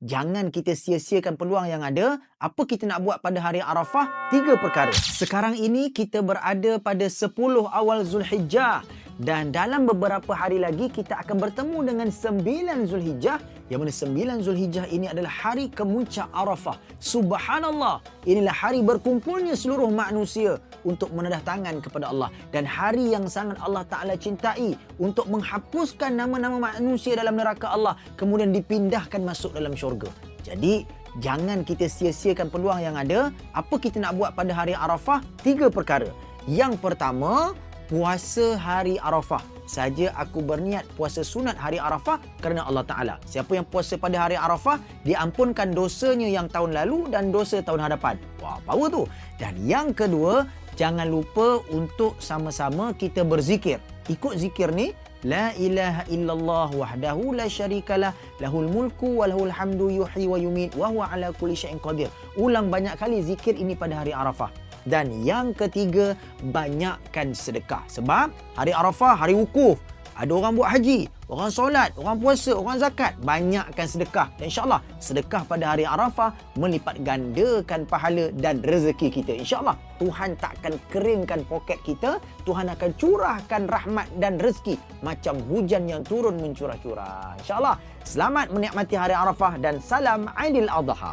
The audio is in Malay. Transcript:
jangan kita sia-siakan peluang yang ada. Apa kita nak buat pada hari Arafah? 3 perkara. Sekarang ini kita berada pada 10 awal Zulhijjah. Dan dalam beberapa hari lagi kita akan bertemu dengan 9 Zulhijjah. Yang mana 9 Zulhijjah ini adalah hari kemuncak Arafah. Subhanallah, inilah hari berkumpulnya seluruh manusia untuk menedah tangan kepada Allah. Dan hari yang sangat Allah Ta'ala cintai untuk menghapuskan nama-nama manusia dalam neraka Allah. Kemudian dipindahkan masuk dalam syurga. Jadi, jangan kita sia-siakan peluang yang ada. Apa kita nak buat pada hari Arafah? 3 perkara. Yang pertama, puasa hari Arafah. Saja aku berniat puasa sunat hari Arafah kerana Allah Ta'ala. Siapa yang puasa pada hari Arafah, diampunkan dosanya yang tahun lalu dan dosa tahun hadapan. Wah, power tu. Dan yang kedua, jangan lupa untuk sama-sama kita berzikir. Ikut zikir ni, La ilaha illallah wahdahu la syarikalah, lahul mulku wa lahul hamdu yuhyi wa yumit wa huwa ala kulli syai'in qadir. Ulang banyak kali zikir ini pada hari Arafah. Dan yang ketiga, banyakkan sedekah. Sebab hari Arafah, hari wukuf. Ada orang buat haji, orang solat, orang puasa, orang zakat. Banyakkan sedekah. Dan insyaAllah, sedekah pada hari Arafah melipat gandakan pahala dan rezeki kita. InsyaAllah, Tuhan tak akan keringkan poket kita. Tuhan akan curahkan rahmat dan rezeki macam hujan yang turun mencurah-curah. InsyaAllah, selamat menikmati hari Arafah dan salam Aidil Adha.